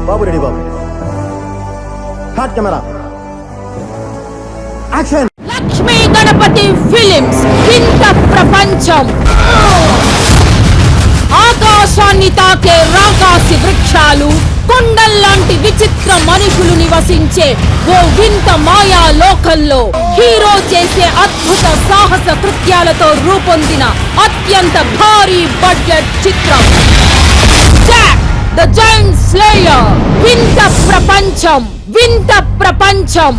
బాబు ready బాబు. Hot camera action. Lakshmi Ganapathi films వింత ప్రపంచం. ఆకాశాన్ని తాకే రాకాసి వృక్షాలు, కొండల్లాంటి విచిత్ర మనుషులు నివసించే ఓ వింత మాయా లోకంలో హీరో చేసే అద్భుత సాహస కృత్యాలతో రూపొందిన అత్యంత భారీ బడ్జెట్ చిత్రం జాక్ ద జైంట్ స్లేయర్. వింత ప్రపంచం, వింత ప్రపంచం.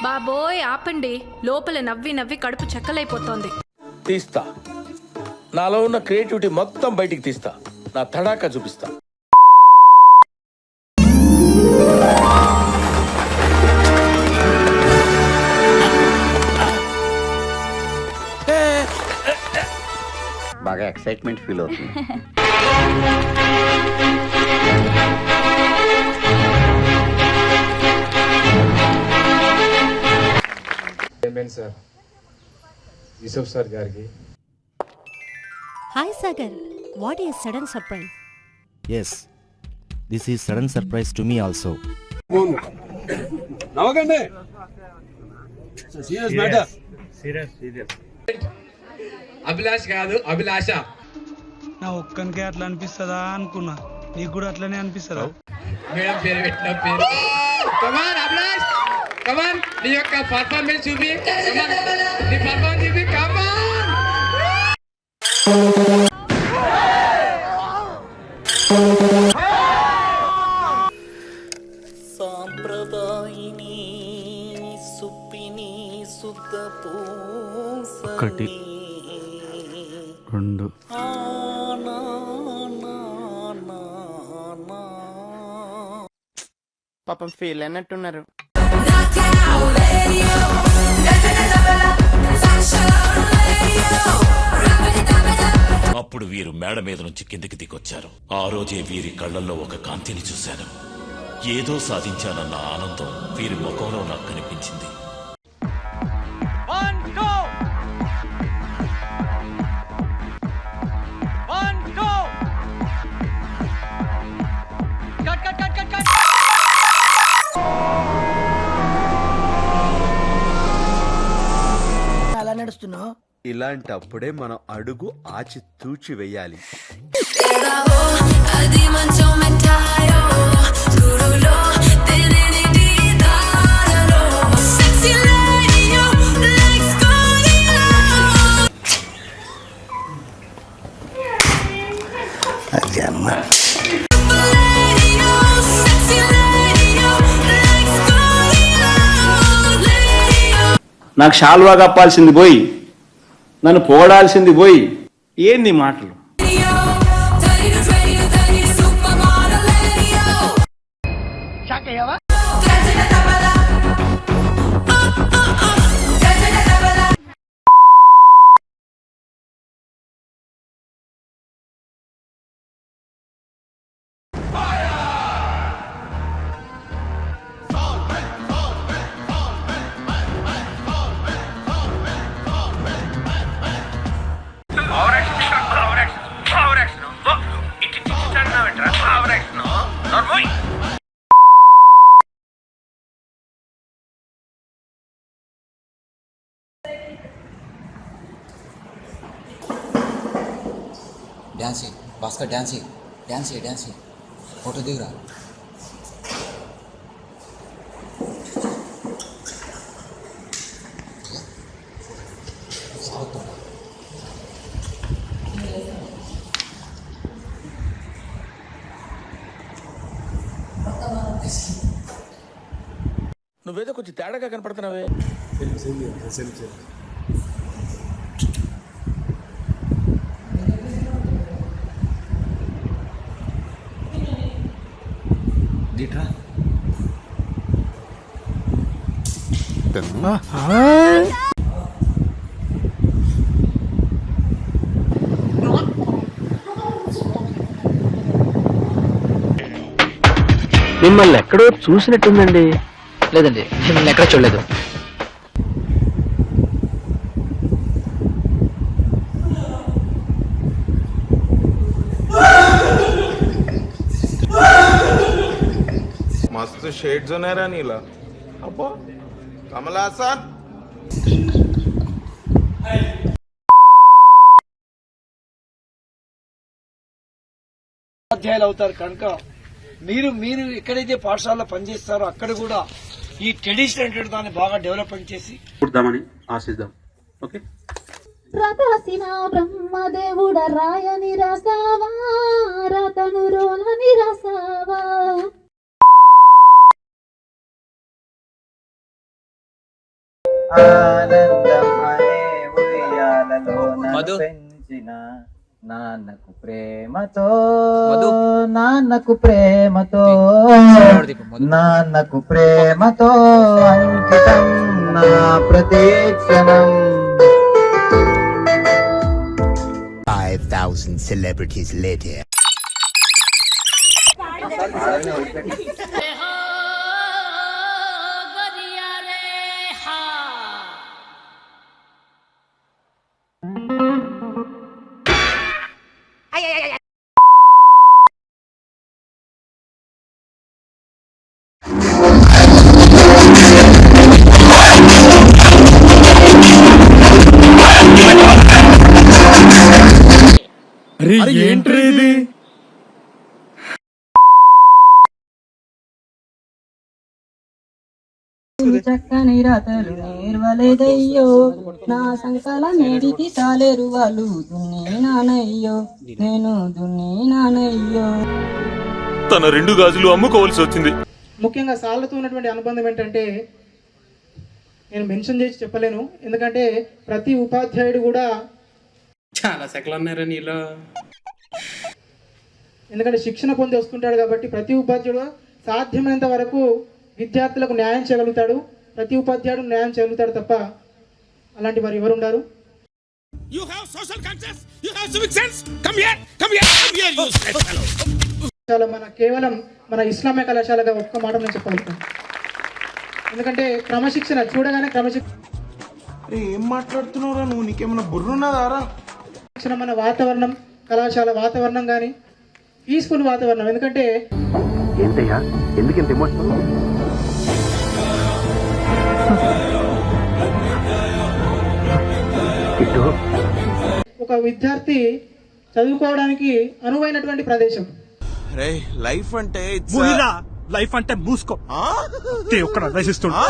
బాబోయ్ ఆపండి, లోపల నవ్వి నవ్వి కడుపు చెక్కలైపోతోంది. తీస్తా, నాలో ఉన్న క్రియేటివిటీ మొత్తం బయటికి తీస్తా, నా తడాకా చూపిస్తా. బాగా ఎక్సైట్మెంట్ ఫీల్ అవుతుంది. సార్ యూసఫ్ సార్ గారికి. Hi Sagar, what is sudden surprise? Yes, this is sudden surprise to me also. నవ్వకండి, సీరియస్ మ్యాటర్. అభిలాష్ కాదు అభిలాష. నా ఒక్కనికే అట్లా అనిపిస్తుందా అనుకున్నా, నీకు కూడా అట్లనే అనిపిస్తుందా? మేడం పేరు పెట్టిన పేరు. కమాన్ అభిలాష్, కమాన్ నీ యొక్క పర్ఫార్మెన్స్ చూపి, నీ పర్ఫార్మెన్స్ చూపి, కమాన్. సాంప్రదాయిని సుప్పిని సుద్ధ ఒకటి రెండు పాపం ఫీల్ అన్నట్టున్నారు. అప్పుడు వీరు మేడ మీద నుంచి కిందికి దిగొచ్చారు. ఆ రోజే వీరి కళ్ళల్లో ఒక కాంతిని చూశాను. ఏదో సాధించానన్న ఆనందం వీరి ముఖంలో నాకు కనిపించింది. అలా నడుస్తున్నావు. ఇలాంటప్పుడే మనం అడుగు ఆచి తూచి వెయ్యాలి. నాకు షాల్వా కప్పాల్సింది పోయి, నన్ను పోడాల్సింది పోయి, ఏంది మాటలు? Dance Bhaskar, dance dance dance photo దిగురా. నువ్వేదో కొంచెం తేడాగా కనపడుతున్నావే. మిమ్మల్ని ఎక్కడో చూసినట్టుందండి. లేదండి, మిమ్మల్ని ఎక్కడ చూడలేదు. మస్తు షేడ్స్ ఉన్నాయరా నీలా. అబ్బా కమల్ హాసన్. ఉపాధ్యాయులు అవుతారు కనుక మీరు ఎక్కడైతే పాఠశాలలో పనిచేస్తారో అక్కడ కూడా ఈ ట్రెడిషన్ అంటే దాన్ని బాగా డెవలప్మెంట్ చేసి పుడదామని ఆశిద్దాం. ఓకే, ప్రకాశిన బ్రహ్మదేవుడ రాయని రాసావా రతను రోలని రాసావా. ఆనందం అనే ఉయ్యాలలో నన్ను పెంచిన నాన్నకు ప్రేమతో నాన్నకు ప్రేమతో నాన్నకు ప్రేమతో అంకితం నా ప్రతీక్షణం. 5,000 celebrities later. ఏంట్రీ ఇది? చక్కని రాతలు నేర్వలేదయ్యో నా సంకల నేడికి సాలేరు వాళ్ళు దున్ని నానయ్యో నేను దున్ని నానయ్యో. తన 2 గాజులు అమ్ముకోవాల్సి వచ్చింది. ముఖ్యంగా సార్లతో ఉన్నటువంటి అనుబంధం ఏంటంటే నేను మెన్షన్ చేసి చెప్పలేను, ఎందుకంటే ప్రతి ఉపాధ్యాయుడు కూడా చాలా సెకలు ఉన్నారా నీలో. ఎందుకంటే శిక్షణ పొంది వస్తుంటాడు కాబట్టి ప్రతి ఉపాధ్యాయుడు సాధ్యమైనంత వరకు విద్యార్థులకు న్యాయం చేయగలుగుతాడు, ప్రతి ఉపాధ్యాయుడు న్యాయం చేయగలుగుతాడు తప్ప అలాంటి వారు ఎవరు ఉండరు. మన కేవలం మన ఇస్లామియ కళాశాలగా ఒక్క మాట నేను చెప్పగలుగుతాను. ఎందుకంటే క్రమశిక్షణ చూడగానే ఏం మాట్లాడుతున్నావురా నువ్వు? నీకేమన్నా బుర్రున్నదారా? శిక్షణ మన వాతావరణం, కళాశాల వాతావరణం కానీ పీస్ఫుల్ వాతావరణం. ఎందుకంటే ఏంటయ్యా ఎందుకంత ఎమోషనల్? ఒక విద్యార్థి చదువుకోవడానికి అనువైనటువంటి ప్రదేశం. లైఫ్ అంటే లైఫ్ అంటే మూసుకో ఒక్కడ రచిస్తున్నా.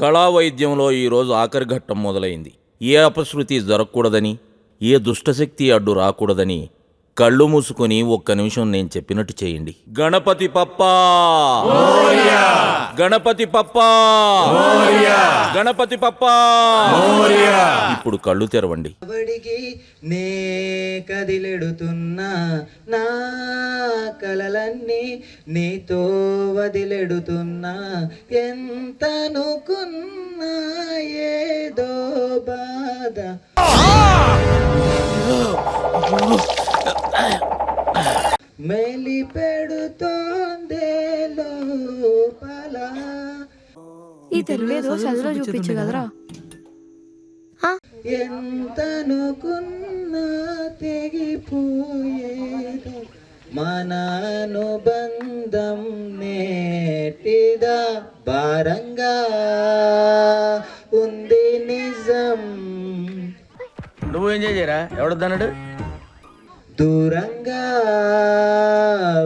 కళా వైద్యంలో ఈరోజు ఆఖరి ఘట్టం మొదలైంది. ఏ అపశృతి జరగకూడదని, ఏ దుష్టశక్తి అడ్డు రాకూడదని కళ్ళు మూసుకొని ఒక్క నిమిషం నేను చెప్పినట్టు చేయండి. గణపతి పప్పా, గణపతి పప్పా, గణపతి పప్పా. ఇప్పుడు కళ్ళు తెరవండి. నే కదిలెడుతున్నా నా కలలన్నీ నీతో వదిలెడుతున్నా ఎంతనుకున్నా ఏదో బాధ. మెలి పెడుతోందే లోపల. ఈ తెలుగు చదువులో చూపించు కదరా. ఎంతనుకున్నా తెగిపోయేదో మన అనుబంధం నేటిదా భారంగా ఉంది నిజం. నువ్వు ఎంజాయ్ చేయరా, ఎవడొద్దన్నాడు? దూరంగా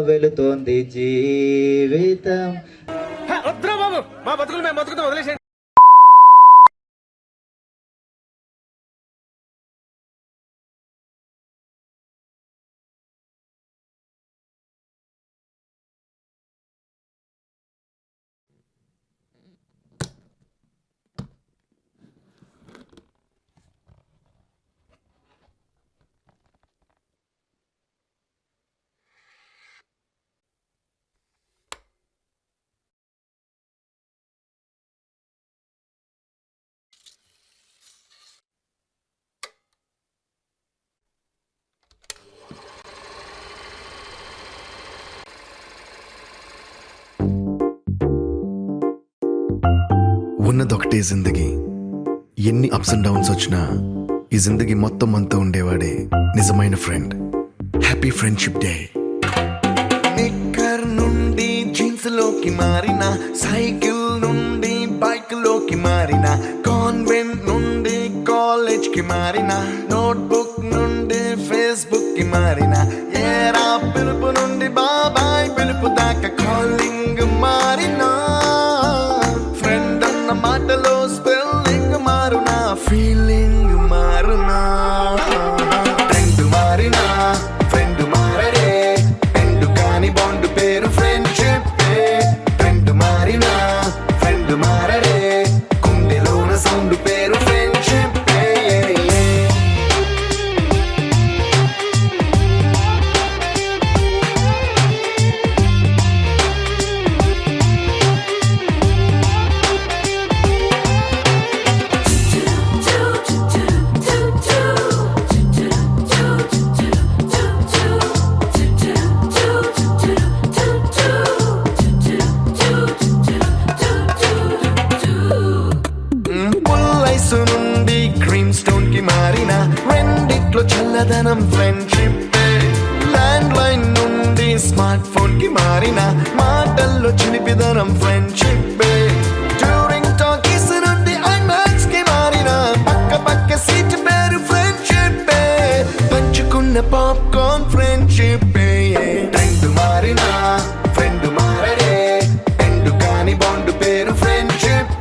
వెళుతోంది జీవితం. బాబు మా బతుకులు మేము బతుకుతాం, వదిలేసేయండి. ఉన్నదొకటే జిందగీ, ఎన్ని అప్స్ అండ్ డౌన్స్ వచ్చినా ఈ జిందగీ మొత్తం అంతా ఉండేవాడే నిజమైన ఫ్రెండ్. Happy friendship day. నిక్కర్ నుండి జీన్స్ లోకి మారిన, సైకిల్ నుండి బైక్ లోకి మారిన, కాన్వెంట్ నుండి కాలేజ్ కి మారిన, నోట్బుక్ నుండి ఫేస్బుక్ కి మారిన, ఏరా పిలుపు నుండి బాబాయ్ పిలుపు దాకా కాలింగ్ మారిన, ఫ్రెండ్ అన్న మాటలో స్పెల్లింగ్ మారునా, ఫీలింగ్ మారునా, ట్రెండ్ మారినా ఫ్రెండ్ మారడే, ఎండు కాని బాండ్ పేరు ఫ్రెండ్షిప్. ట్రెండ్ మారినా ఫ్రెండ్ మారడే, గుండెలోన సౌండ్ పేరు ఫ్రెండ్షిప్. పుల్లైసు నుండి క్రీమ్ స్టోన్ కి మారిన, రెండిట్లో చల్లదనం ఫ్రెండ్షిప్. ల్యాండ్ లైన్ నుండి స్మార్ట్ ఫోన్ కి మారిన, మాటల్లో చిలిపిదనం ఫ్రెండ్షిప్. డ్యూరింగ్ టాకీస్ నుండి ఐమాక్స్ కి మారిన, పక్క పక్క సీట్ పేరు ఫ్రెండ్షిప్. పంచుకున్న పాప్కార్న్ ఫ్రెండ్షిప్. ట్రెండ్ మారిన ఫ్రెండ్ మారడే, ఎండు కాని బాండ్ పేరు ఫ్రెండ్షిప్.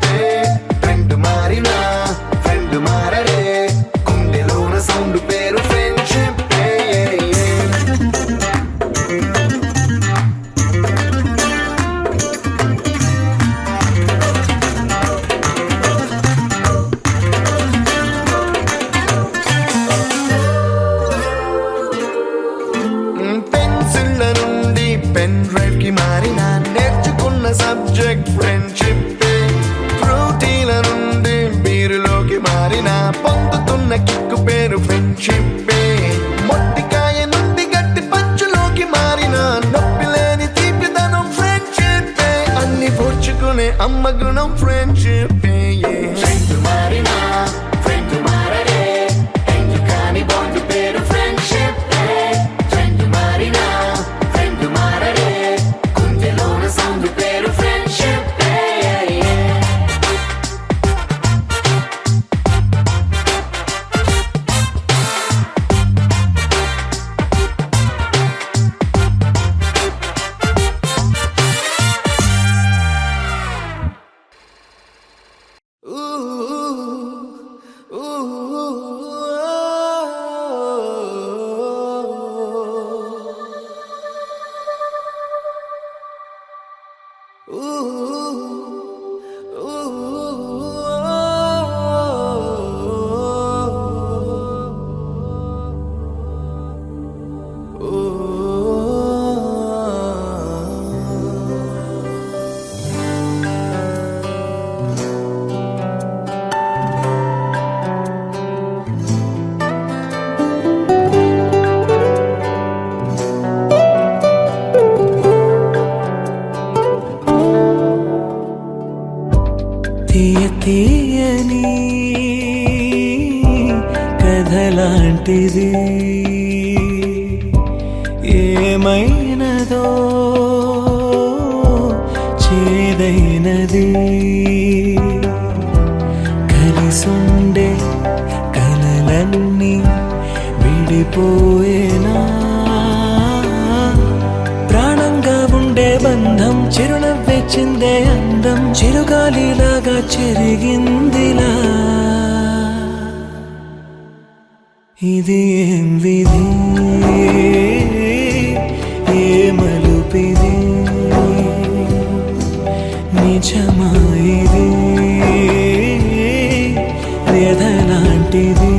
ట్రెండ్ మారిన ఫ్రెండ్ మారడే, గుండెలోన సౌండ్ పేరు ఫ్రెండ్షిప్. పెన్సిళ్ళ నుండి పెన్ డ్రైవ్ కి మారిన, నేర్చుకున్న సబ్జెక్ట్ ఫ్రెండ్షిప్. ఫ్రూటీల నుండి బీరులోకి మారిన, పొందుతున్న కిక్కు పేరు ఫ్రెండ్షిప్. మొట్టికాయ నుండి గట్టి పంచులోకి మారిన, నొప్పి లేని తీపిదనం ఫ్రెండ్షిప్. అన్ని పోర్చుకునే అమ్మ గుణం ఫ్రెండ్షిప్. ఫ్రెండ్ మారిన ఫ్రెండ్ మారడే, ఎందు కాని బాండ్ పేరు ఫ్రెండ్షిప్. ఫ్రెండ్ మారిన ఫ్రెండ్ మారడే, గుండెలోన సౌండ్ పేరు ఫ్రెండ్షిప్. తీయని కథలాంటిది, ఏమైనదో చేదైనది, కలిసుండే కలలన్నీ విడిపోయేనా, ప్రాణంగా ఉండే బంధం చిరునవ్వే చిందే అందం, చిరుగాలిలాగా చెరిగిందిలా. ఇది ఏం విధి, ఏ మలుపిది, నిజమా ఇది వ్యధలాంటిది.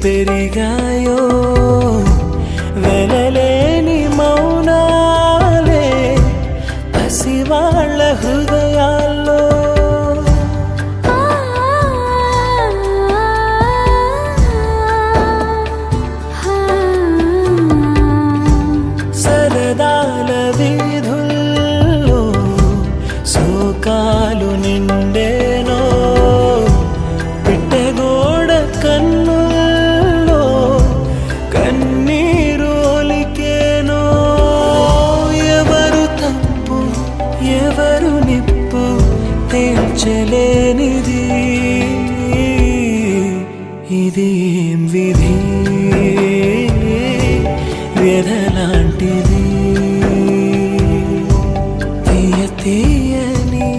పెరిగాయో వెలలేని మౌనాలే పసివాళ్ళ హృదయాల్లో. సరదాల వీధుల్లో శోకాలు నిండేనో పిట్టగోడ కన్నుల్లో కన్నీరు ఒలికేనో. ఎవరు తప్పు ఎవరు నిప్పు తేల్చలేనిది ఇది ఏం విధి వ్యధలాంటిది తీయ తీయని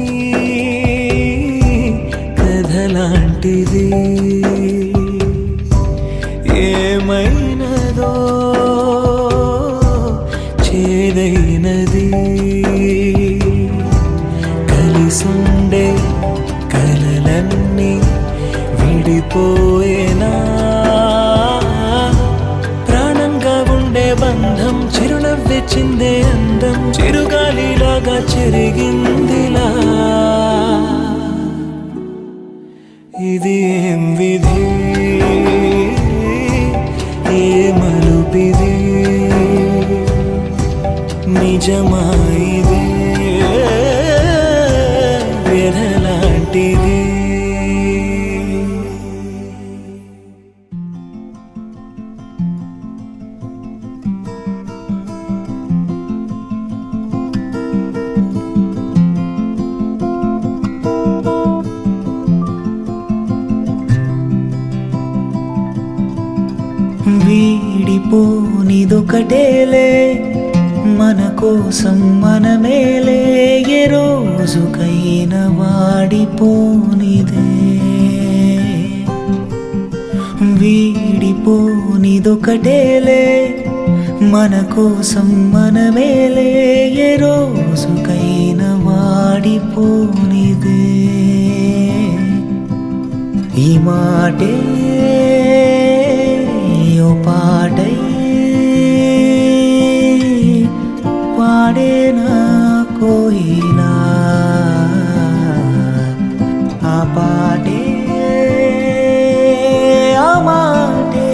కథలాంటిది. ఏమైనదో చేదైనది కలిసుండే కలలన్నీ విడిపోయేనా. ప్రాణంగా ఉండే బంధం చిరునవ్వే చిందే అందం చిరుగాలిలాగా చెరిగిందిలా. ఇది ఏం విధి ఏ మలుపిది నిజమా ఇది వ్యధలాంటిది. వీడిపోనిదొకటేలే మన కోసం మనమేలే ఏ రోజుకైనా వాడిపోనిదే. వీడిపోనిదొకటేలే మన కోసం మనమేలే ఏ రోజుకైనా వాడిపోనిదే. ఈ మాటే ఓ పాటై పాడేనా కోయిలా. ఆ పాటే ఆ మాటే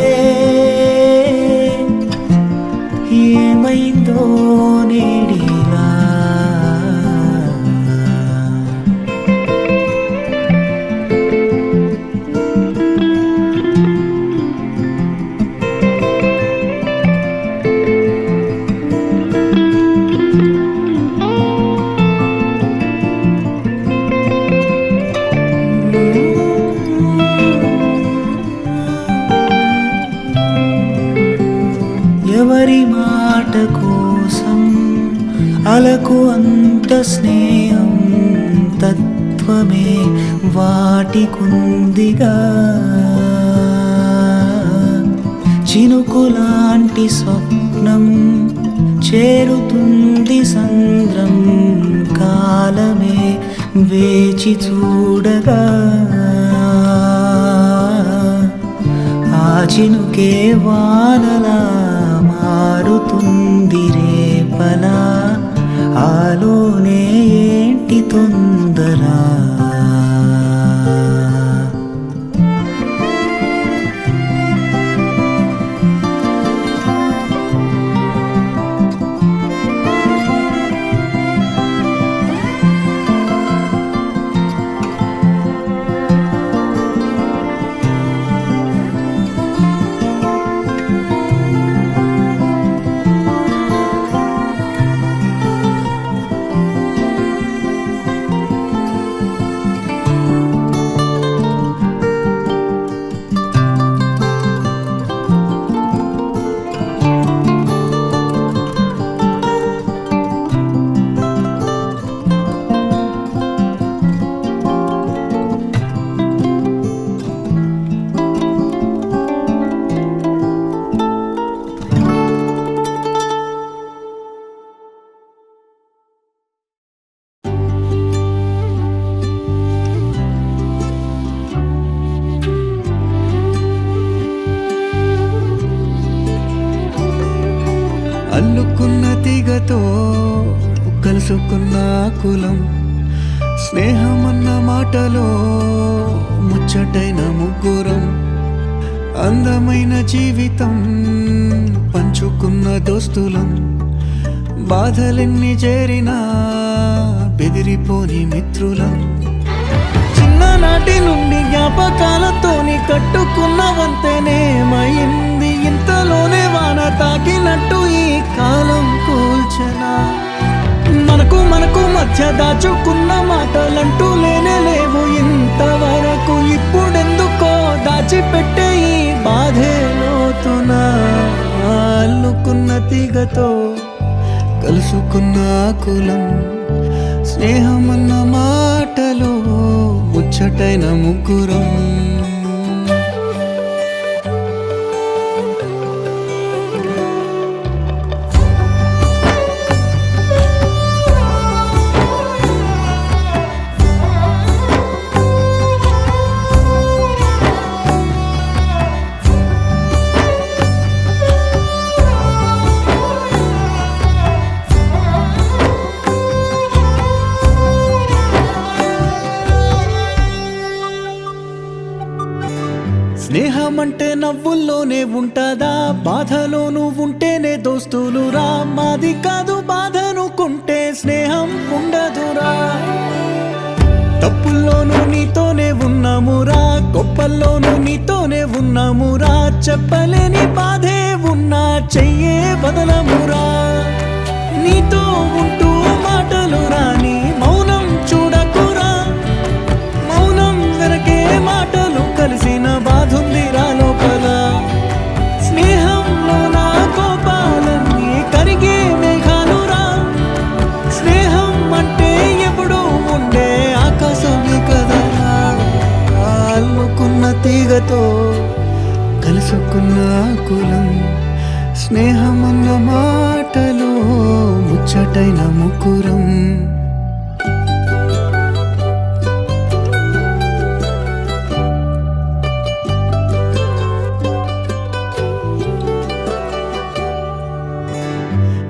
ఏమైందో నేడిలా. ఎవరి మాట కోసం అలకు అంత స్నేహం తత్వమే వాటికుందిగా. చినుకులాంటి స్వప్నం చేరుతుంది సంద్రం కాలమే వేచి చూడగా. ఆ చినుకే వానలా మారుతుంది రేపలా. ఆలోనే ఏంటి తొందర. అల్లుకున్న తీగతో కలుసుకున్న కులం స్నేహమన్న మాటలో ముచ్చటైన ముగ్గురం అందమైన జీవితం పంచుకున్న దోస్తులం బాధలెన్ని చేరినా బెదిరిపోని మిత్రులం చిన్ననాటి నుండి జ్ఞాపకాలతోని కట్టుకున్న వంతెనేమైంది ఇంతలోనే వాన తాకినట్టు ఈ కాలం కూల్చనా మనకు మధ్య దాచుకున్న మాటలంటూ లేనే లేవు ఇంతవరకు ఇప్పుడెందుకో దాచిపెట్టే ఈ బాధే లోతున అల్లుకున్న తీగతో కలుసుకున్న కులం స్నేహమన్న మాటలో ముచ్చటైన ముగ్గురం స్నేహమంటే నవ్వుల్లోనే ఉంటదా బాధలోనూ ఉంటేనే దోస్తులురా మాది కాదు బాధనుకుంటే స్నేహం ఉండదురా తప్పుల్లోనూ నీతోనే ఉన్నామురా గొప్పల్లోనూ నీతోనే ఉన్నామురా చెప్పలేని బాధే ఉన్నా చెయ్యే బదలమురా నీతో ఉంటూ మాటలు రాని మౌనం చూడకురా మౌనం వెనకే మాటలు కలిసిన బాధుందిరా లోపల స్నేహంలో నా కోపాలన్నీ కరిగే మేఘాలురా స్నేహం అంటే ఎప్పుడూ ఉండే ఆకాశమే కదా అల్లుకున్న తీగతో కలుసుకున్న కులం స్నేహమన్న మాటలో ముచ్చటైన ముగ్గురం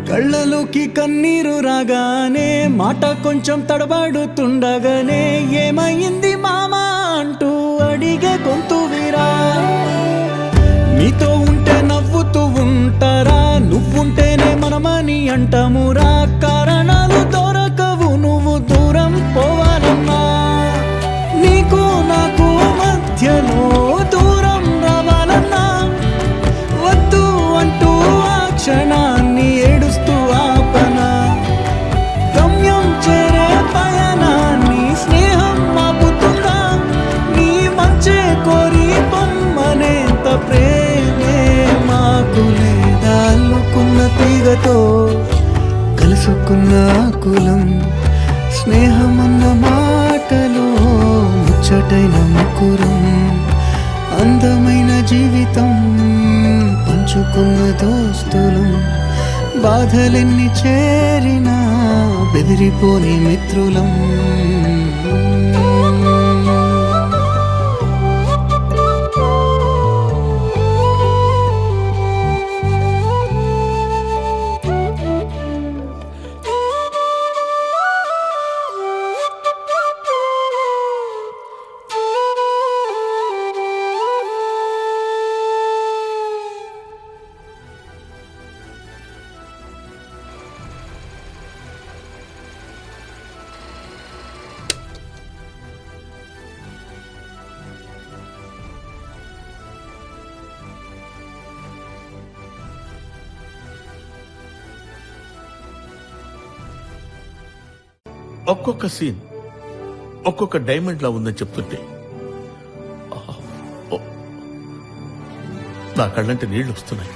కళ్ళలోకి కన్నీరు రాగానే మాట కొంచెం తడబడుతుండగానే ఏమైంది మామా అంటూ అడిగే గొంతు వీరా నీతో ఉంటే నవ్వుతూ ఉంటారా నువ్వుంటేనే మనమని అంటామురా కారణాలు దొరకవు నువ్వు దూరం పోవాలన్నా నీకు నాకు మధ్యలో దూరం రావాలన్నా వద్దు అంటూ ఆ క్షణాన్ని ఏడుస్తూ ఆపనా గమ్యం చేరే పయనాన్ని స్నేహం ఆపుతుందా నీ మంచే కోరి పొమ్మనేంత ప్రేమే మాకు లేదా అల్లుకున్న తీగతో కలుసుకున్న కులం స్నేహమన్న మాటలో ముచ్చటైన ముగ్గురం అందమైన జీవితం పంచుకున్న దోస్తులం బాధలెన్ని చేరినా బెదిరిపోని మిత్రులం ఒక్కొక్క సీన్ ఒక్కొక్క డైమండ్ లా ఉందని చెప్తుంటే నా కళ్ళంటే నీళ్లు వస్తున్నాయి.